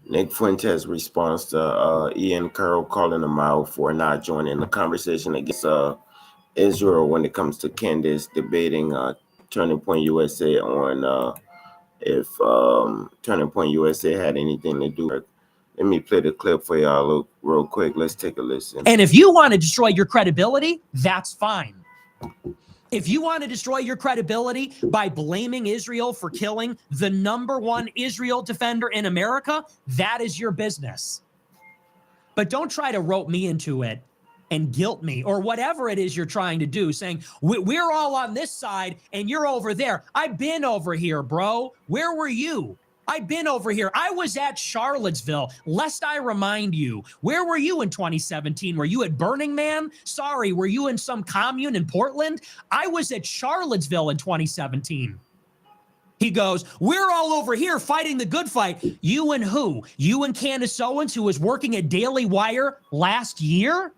Nick Fuentes' response to Ian Carroll calling him out for not joining the conversation against Israel when it comes to Candace debating Turning Point USA on if Turning Point USA had anything to do with it. Let me play the clip for y'all real quick. Let's take a listen. And if you want to destroy your credibility, that's fine. If you want to destroy your credibility by blaming Israel for killing the #1 Israel defender in America, that is your business. But don't try to rope me into it and guilt me or whatever it is you're trying to do, saying we're all on this side and you're over there. I've been over here, bro. Where were you? I've been over here. I was at Charlottesville, lest I remind you. Where were you in 2017? Were you at Burning Man? Sorry, were you in some commune in Portland? I was at Charlottesville in 2017. He goes, we're all over here fighting the good fight. You and who? You and Candace Owens, who was working at Daily Wire last year?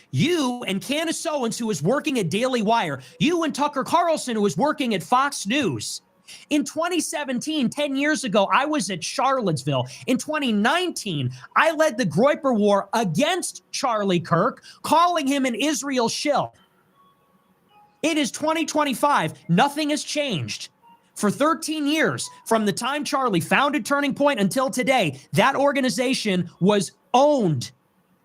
You and Candace Owens, who was working at Daily Wire. You and Tucker Carlson, who was working at Fox News. In 2017, 10 years ago, I was at Charlottesville. In 2019, I led the Groyper War against Charlie Kirk, calling him an Israel shill. It is 2025. Nothing has changed. For 13 years, from the time Charlie founded Turning Point until today, that organization was owned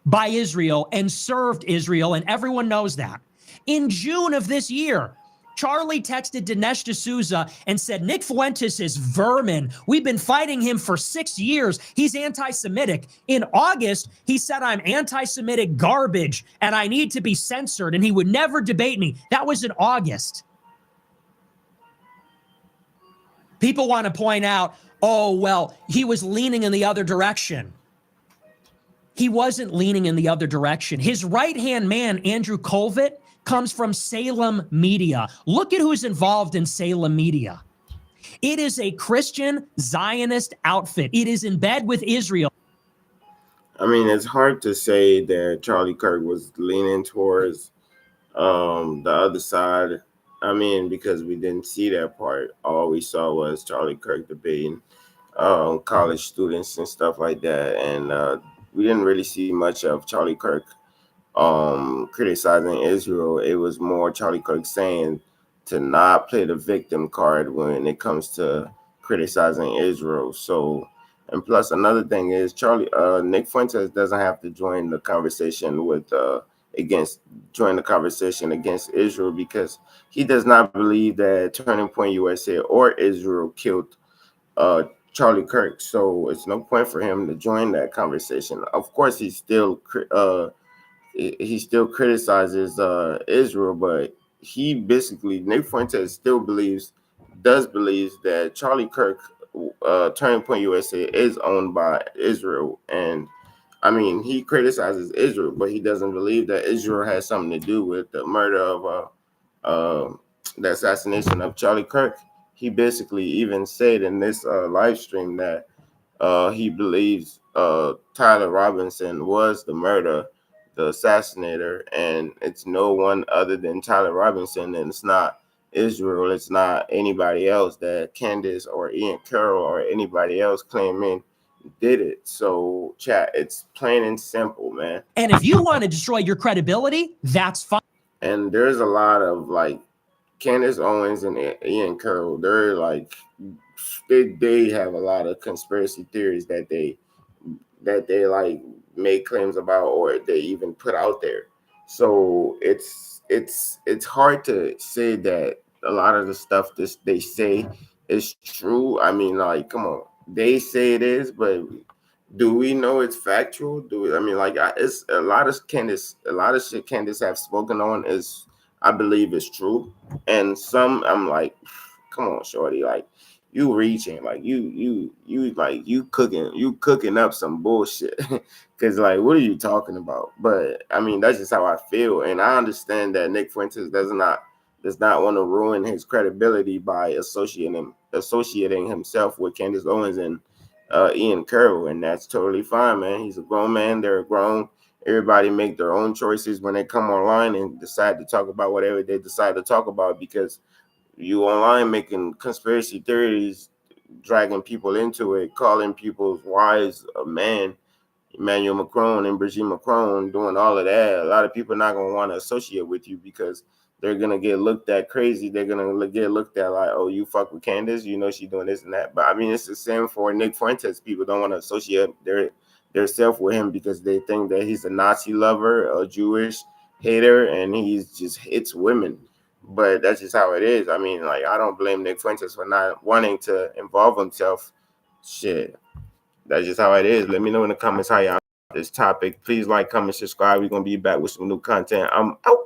by Israel and served Israel, and everyone knows that. In June of this year, Charlie texted Dinesh D'Souza and said, Nick Fuentes is vermin. We've been fighting him for 6 years. He's anti-Semitic. In August, he said, I'm anti-Semitic garbage and I need to be censored and he would never debate me. That was in August. People want to point out, oh, well, he was leaning in the other direction. He wasn't leaning in the other direction. His right-hand man, Andrew Colvett, comes from Salem Media. Look at who's involved in Salem Media. It is a Christian Zionist outfit. It is in bed with Israel. I mean, it's hard to say that Charlie Kirk was leaning towards the other side. I mean, because we didn't see that part. All we saw was Charlie Kirk debating college students and stuff like that. And we didn't really see much of Charlie Kirk criticizing Israel. It was more Charlie Kirk saying to not play the victim card when it comes to criticizing Israel. So, and plus another thing is Nick Fuentes doesn't have to join the conversation against Israel because he does not believe that Turning Point USA or Israel killed Charlie Kirk. So it's no point for him to join that conversation. Of course, he still criticizes Israel, but Nick Fuentes still believes that Charlie Kirk, Turning Point USA, is owned by Israel. And I mean, he criticizes Israel, but he doesn't believe that Israel has something to do with the murder of the assassination of Charlie Kirk. He basically even said in this live stream that he believes Tyler Robinson was the assassinator, and it's no one other than Tyler Robinson, and it's not Israel, it's not anybody else that Candace or Ian Carroll or anybody else claiming did it. So, chat, it's plain and simple, man. And if you want to destroy your credibility, that's fine. And there's a lot of like Candace Owens and Ian Carroll, they're like they have a lot of conspiracy theories that they like make claims about or they even put out there. So it's hard to say that a lot of the stuff they say is true. I mean, like, come on, they say it is, but do we know it's factual? It's a lot of shit Candace have spoken on is, I believe, is true, and some I'm like, come on, shorty, like you reaching, like you cooking up some bullshit, because like, what are you talking about? But I mean, that's just how I feel, and I understand that Nick Fuentes does not want to ruin his credibility by associating himself with Candace Owens and Ian Carroll, and that's totally fine, man. He's a grown man. They're grown. Everybody make their own choices when they come online and decide to talk about whatever they decide to talk about, because you online making conspiracy theories dragging people into it, calling people's wives a man. Emmanuel Macron and Brigitte Macron doing all of that. A lot of people are not gonna want to associate with you because they're gonna get looked at crazy. They're gonna get looked at like, oh, you fuck with Candace, you know she doing this and that. But I mean, it's the same for Nick Fuentes. People don't want to associate their self with him because they think that he's a Nazi lover, a Jewish hater, and he's just hits women. But that's just how it is. I mean, like I don't blame Nick Fuentes for not wanting to involve himself. Shit, that's just how it is. Let me know in the comments how y'all this topic. Please like, comment, subscribe. We're gonna be back with some new content. I'm out.